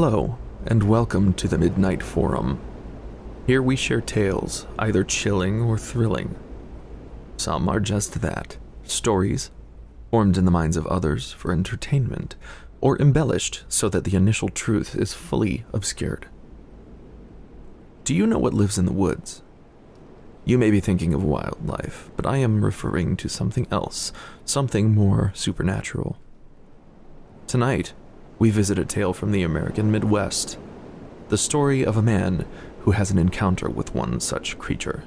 Hello, and welcome to the Midnight Forum. Here we share tales, either chilling or thrilling. Some are just that, stories, formed in the minds of others for entertainment, or embellished so that the initial truth is fully obscured. Do you know what lives in the woods? You may be thinking of wildlife, but I am referring to something else, something more supernatural. Tonight, we visit a tale from the American Midwest, the story of a man who has an encounter with one such creature.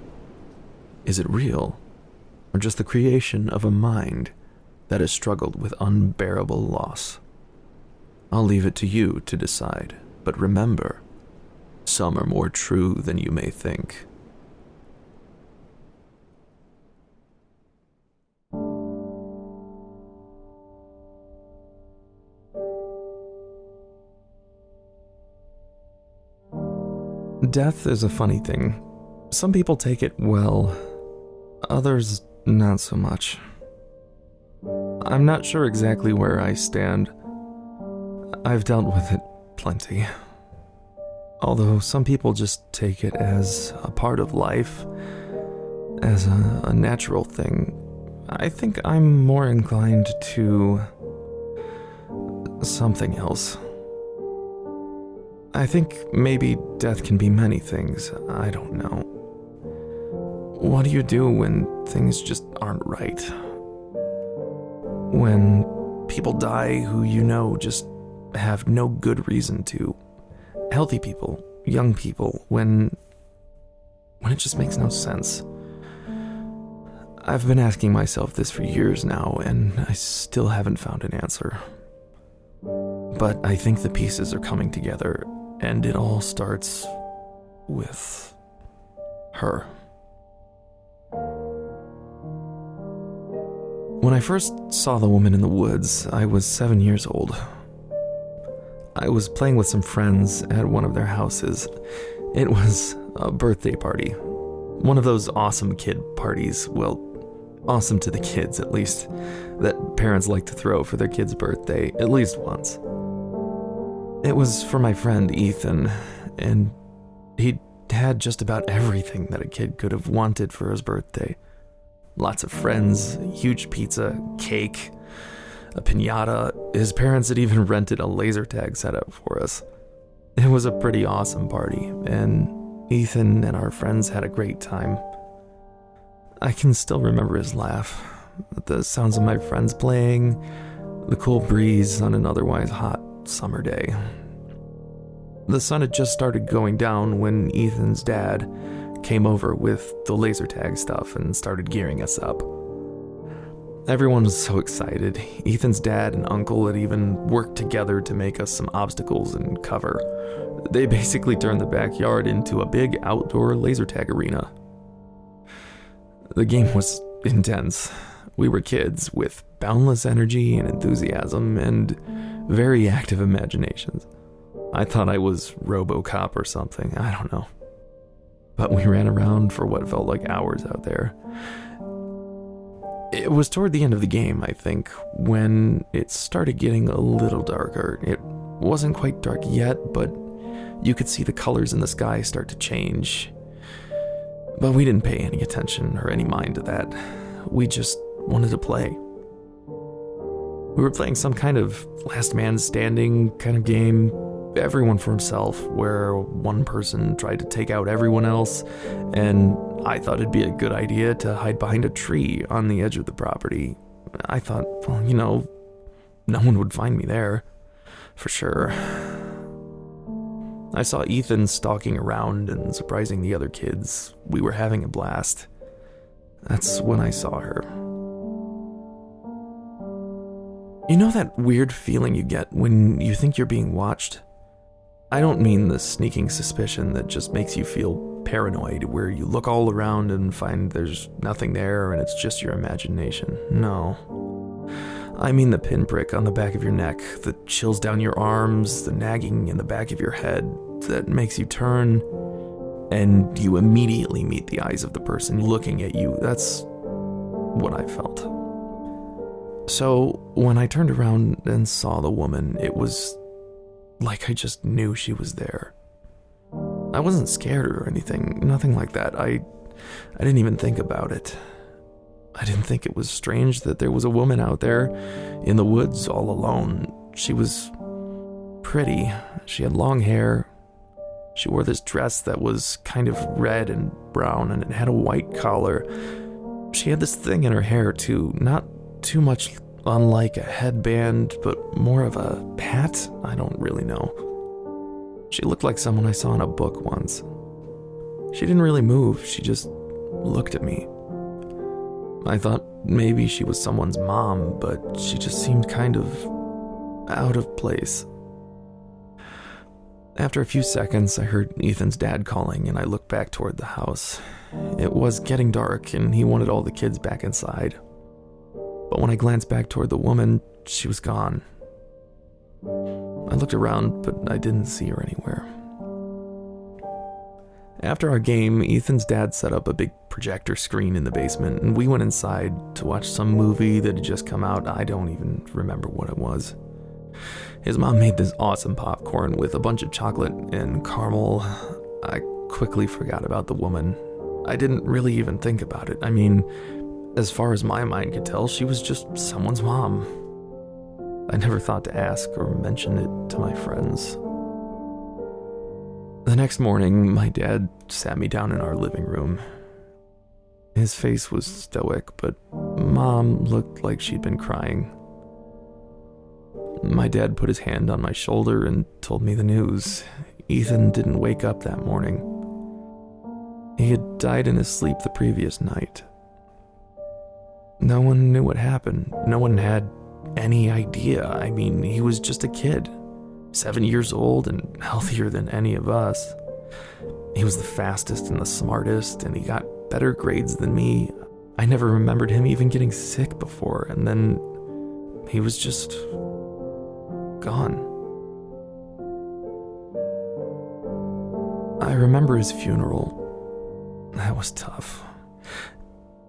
Is it real, or just the creation of a mind that has struggled with unbearable loss? I'll leave it to you to decide, but remember, some are more true than you may think. Death is a funny thing. Some people take it well, others not so much. I'm not sure exactly where I stand. I've dealt with it plenty. Although some people just take it as a part of life, as a natural thing, I think I'm more inclined to something else. I think maybe death can be many things, I don't know. What do you do when things just aren't right? When people die who you know just have no good reason to. Healthy people, young people, when it just makes no sense. I've been asking myself this for years now, and I still haven't found an answer. But I think the pieces are coming together, and it all starts with her. When I first saw the woman in the woods, I was 7 years old. I was playing with some friends at one of their houses. It was a birthday party. One of those awesome kid parties, well, awesome to the kids at least, that parents like to throw for their kid's birthday at least once. It was for my friend Ethan, and he had just about everything that a kid could have wanted for his birthday. Lots of friends, huge pizza, cake, a piñata. His parents had even rented a laser tag setup for us. It was a pretty awesome party, and Ethan and our friends had a great time. I can still remember his laugh, the sounds of my friends playing, the cool breeze on an otherwise hot summer day. The sun had just started going down when Ethan's dad came over with the laser tag stuff and started gearing us up. Everyone was so excited. Ethan's dad and uncle had even worked together to make us some obstacles and cover. They basically turned the backyard into a big outdoor laser tag arena. The game was intense. We were kids with boundless energy and enthusiasm and very active imaginations. I thought I was RoboCop or something, I don't know. But we ran around for what felt like hours out there. It was toward the end of the game, I think, when it started getting a little darker. It wasn't quite dark yet, but you could see the colors in the sky start to change. But we didn't pay any attention or any mind to that. We just wanted to play. We were playing some kind of last man standing kind of game, everyone for himself, where one person tried to take out everyone else, and I thought it'd be a good idea to hide behind a tree on the edge of the property. I thought, well, no one would find me there, for sure. I saw Ethan stalking around and surprising the other kids. We were having a blast. That's when I saw her. You know that weird feeling you get when you think you're being watched? I don't mean the sneaking suspicion that just makes you feel paranoid, where you look all around and find there's nothing there and it's just your imagination. No. I mean the pinprick on the back of your neck, the chills down your arms, the nagging in the back of your head that makes you turn, and you immediately meet the eyes of the person looking at you. That's what I felt. So when I turned around and saw the woman, it was like I just knew she was there. I wasn't scared or anything, nothing like that. I didn't even think about it. I didn't think it was strange that there was a woman out there in the woods all alone. She was pretty. She had long hair. She wore this dress that was kind of red and brown, and it had a white collar. She had this thing in her hair too, not too much unlike a headband, but more of a hat? I don't really know. She looked like someone I saw in a book once. She didn't really move, she just looked at me. I thought maybe she was someone's mom, but she just seemed kind of out of place. After a few seconds, I heard Ethan's dad calling, and I looked back toward the house. It was getting dark, and he wanted all the kids back inside. But when I glanced back toward the woman, she was gone. I looked around, but I didn't see her anywhere. After our game, Ethan's dad set up a big projector screen in the basement, and we went inside to watch some movie that had just come out. I don't even remember what it was. His mom made this awesome popcorn with a bunch of chocolate and caramel. I quickly forgot about the woman. I didn't really even think about it. I mean, as far as my mind could tell, she was just someone's mom. I never thought to ask or mention it to my friends. The next morning, my dad sat me down in our living room. His face was stoic, but Mom looked like she'd been crying. My dad put his hand on my shoulder and told me the news. Ethan didn't wake up that morning. He had died in his sleep the previous night. No one knew what happened. No one had any idea. I mean, he was just a kid, 7 years old and healthier than any of us. He was the fastest and the smartest, and he got better grades than me. I never remembered him even getting sick before, and then he was just gone. I remember his funeral. That was tough.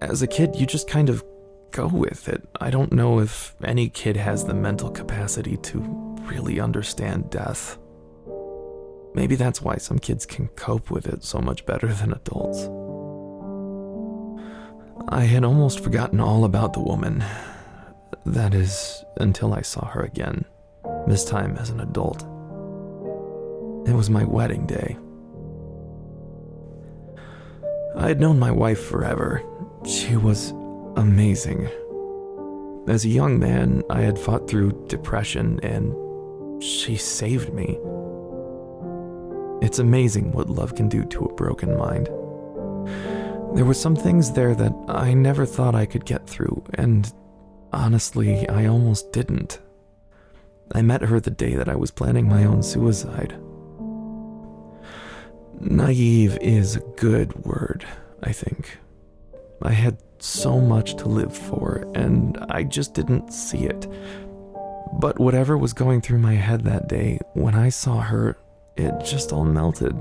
As a kid, you just kind of go with it. I don't know if any kid has the mental capacity to really understand death. Maybe that's why some kids can cope with it so much better than adults. I had almost forgotten all about the woman. That is, until I saw her again, this time as an adult. It was my wedding day. I had known my wife forever. She was amazing. As a young man, I had fought through depression, and she saved me. It's amazing what love can do to a broken mind. There were some things there that I never thought I could get through, and honestly, I almost didn't. I met her the day that I was planning my own suicide. Naive is a good word, I think. I had so much to live for, and I just didn't see it. But whatever was going through my head that day, when I saw her, it just all melted.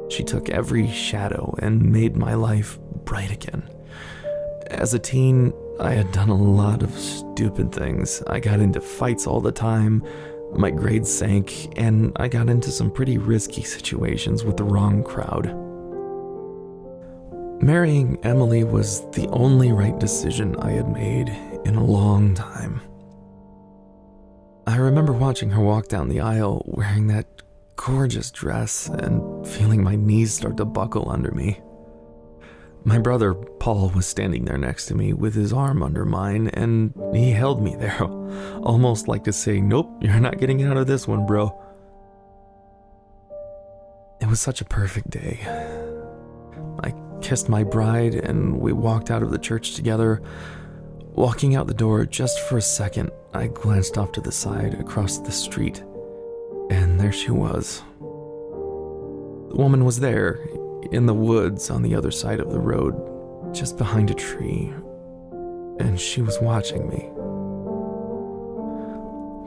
She took every shadow and made my life bright again. As a teen, I had done a lot of stupid things. I got into fights all the time, my grades sank, and I got into some pretty risky situations with the wrong crowd. Marrying Emily was the only right decision I had made in a long time. I remember watching her walk down the aisle wearing that gorgeous dress and feeling my knees start to buckle under me. My brother, Paul, was standing there next to me with his arm under mine, and he held me there, almost like to say, "Nope, you're not getting out of this one, bro." It was such a perfect day. I kissed my bride, and we walked out of the church together. Walking out the door, just for a second, I glanced off to the side across the street, and there she was. The woman was there, in the woods on the other side of the road, just behind a tree, and she was watching me.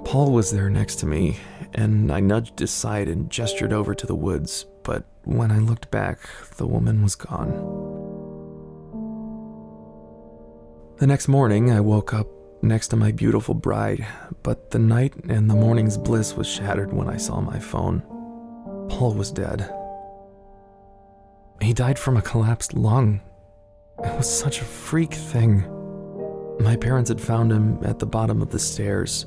Paul was there next to me, and I nudged aside and gestured over to the woods, but when I looked back, the woman was gone. The next morning, I woke up next to my beautiful bride, but the night and the morning's bliss was shattered when I saw my phone. Paul was dead. He died from a collapsed lung. It was such a freak thing. My parents had found him at the bottom of the stairs,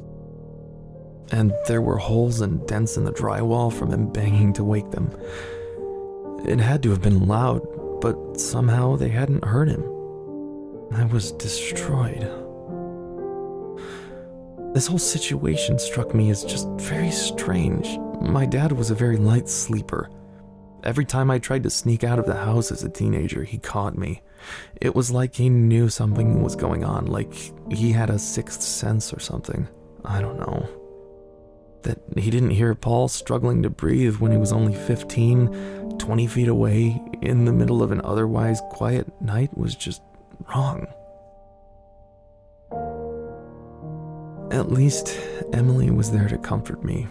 and there were holes and dents in the drywall from him banging to wake them. It had to have been loud, but somehow they hadn't heard him. I was destroyed. This whole situation struck me as just very strange. My dad was a very light sleeper. Every time I tried to sneak out of the house as a teenager, he caught me. It was like he knew something was going on, like he had a sixth sense or something. I don't know. That he didn't hear Paul struggling to breathe when he was only 15, 20 feet away in the middle of an otherwise quiet night was just wrong. At least Emily was there to comfort me.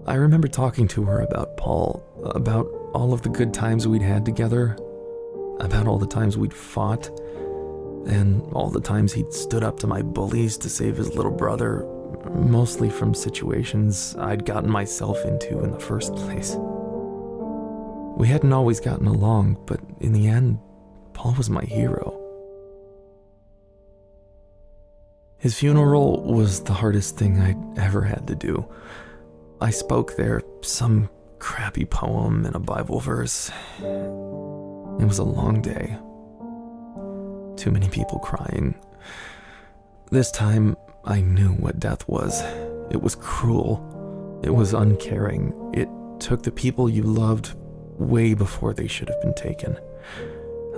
I remember talking to her about Paul, about all of the good times we'd had together, about all the times we'd fought, and all the times he'd stood up to my bullies to save his little brother, mostly from situations I'd gotten myself into in the first place. We hadn't always gotten along, but in the end, Paul was my hero. His funeral was the hardest thing I'd ever had to do. I spoke there, some crappy poem and a Bible verse. It was a long day. Too many people crying. This time, I knew what death was. It was cruel. It was uncaring. It took the people you loved way before they should have been taken.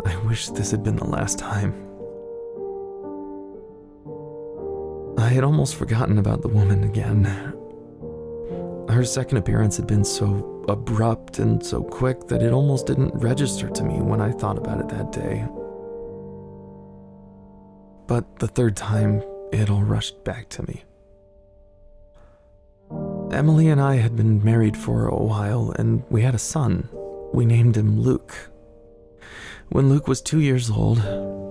I wish this had been the last time. I had almost forgotten about the woman again. Her second appearance had been so abrupt and so quick that it almost didn't register to me when I thought about it that day. But the third time, it all rushed back to me. Emily and I had been married for a while, and we had a son. We named him Luke. When Luke was 2 years old,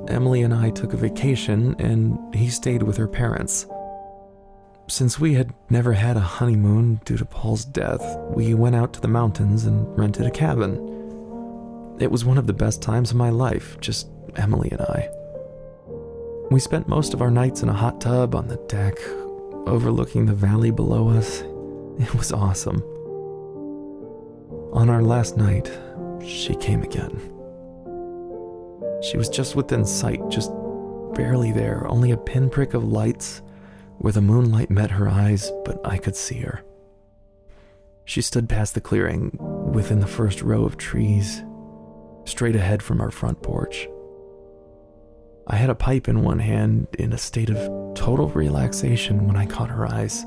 Emily and I took a vacation, and he stayed with her parents. Since we had never had a honeymoon due to Paul's death, we went out to the mountains and rented a cabin. It was one of the best times of my life, just Emily and I. We spent most of our nights in a hot tub on the deck, overlooking the valley below us. It was awesome. On our last night, she came again. She was just within sight, just barely there, only a pinprick of lights where the moonlight met her eyes, but I could see her. She stood past the clearing, within the first row of trees, straight ahead from our front porch. I had a pipe in one hand, in a state of total relaxation when I caught her eyes.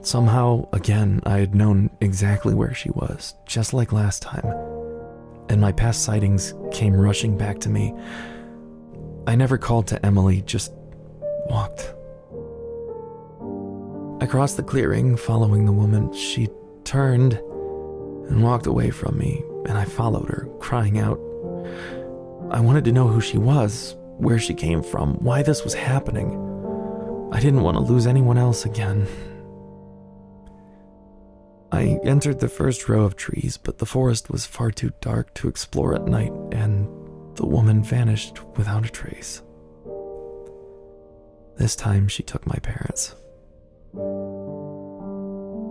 Somehow, again, I had known exactly where she was, just like last time, and my past sightings came rushing back to me. I never called to Emily, just walked. I crossed the clearing, following the woman. She turned and walked away from me, and I followed her, crying out. I wanted to know who she was, where she came from, why this was happening. I didn't want to lose anyone else again. I entered the first row of trees, but the forest was far too dark to explore at night, and the woman vanished without a trace. This time she took my parents.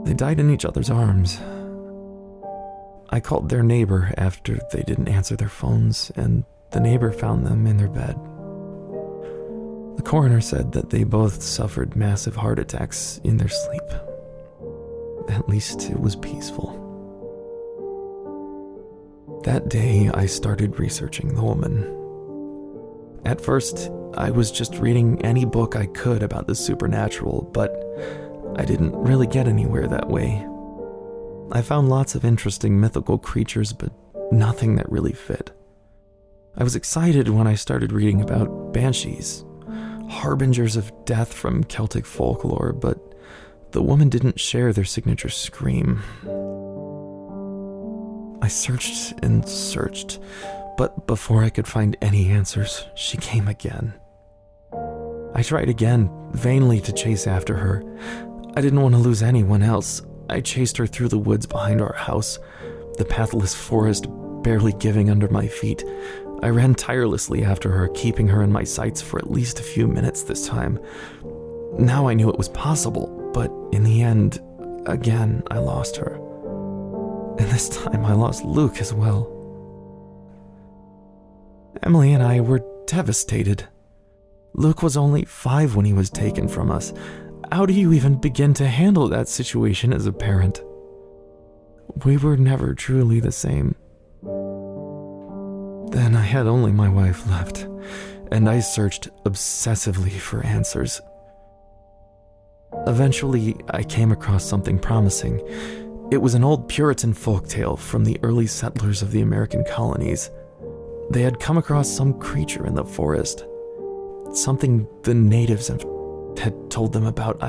They died in each other's arms. I called their neighbor after they didn't answer their phones, and the neighbor found them in their bed. The coroner said that they both suffered massive heart attacks in their sleep. At least it was peaceful. That day, I started researching the woman. At first, I was just reading any book I could about the supernatural, but I didn't really get anywhere that way. I found lots of interesting mythical creatures, but nothing that really fit. I was excited when I started reading about banshees, harbingers of death from Celtic folklore, but the woman didn't share their signature scream. I searched and searched, but before I could find any answers, she came again. I tried again, vainly to chase after her. I didn't want to lose anyone else. I chased her through the woods behind our house, the pathless forest barely giving under my feet. I ran tirelessly after her, keeping her in my sights for at least a few minutes this time. Now I knew it was possible, but in the end, again, I lost her. And this time I lost Luke as well. Emily and I were devastated. Luke was only 5 when he was taken from us. How do you even begin to handle that situation as a parent? We were never truly the same. Then I had only my wife left, and I searched obsessively for answers. Eventually, I came across something promising. It was an old Puritan folktale from the early settlers of the American colonies. They had come across some creature in the forest, something the natives had told them about.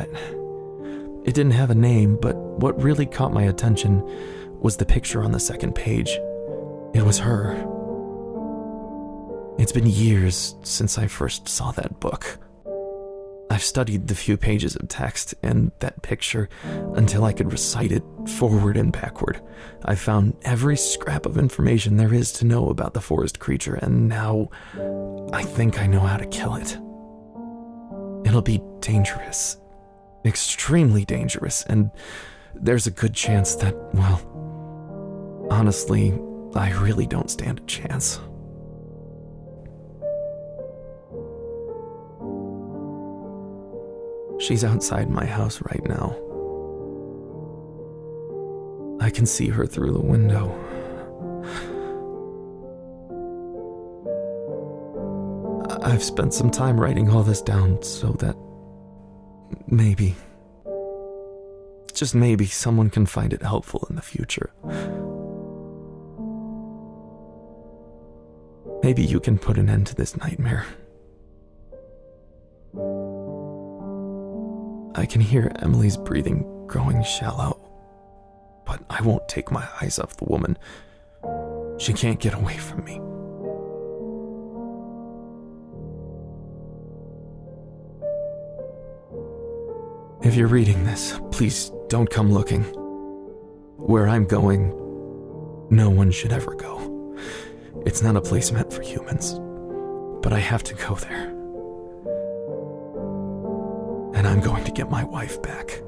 It didn't have a name, but what really caught my attention was the picture on the second page. It was her. It's been years since I first saw that book. I've studied the few pages of text and that picture until I could recite it forward and backward. I've found every scrap of information there is to know about the forest creature, and now I think I know how to kill it. It'll be dangerous, extremely dangerous, and there's a good chance that, well, honestly, I really don't stand a chance. She's outside my house right now. I can see her through the window. I've spent some time writing all this down so that maybe, just maybe, someone can find it helpful in the future. Maybe you can put an end to this nightmare. I can hear Emily's breathing growing shallow, but I won't take my eyes off the woman. She can't get away from me. If you're reading this, please don't come looking. Where I'm going, no one should ever go. It's not a place meant for humans, but I have to go there. And I'm going to get my wife back.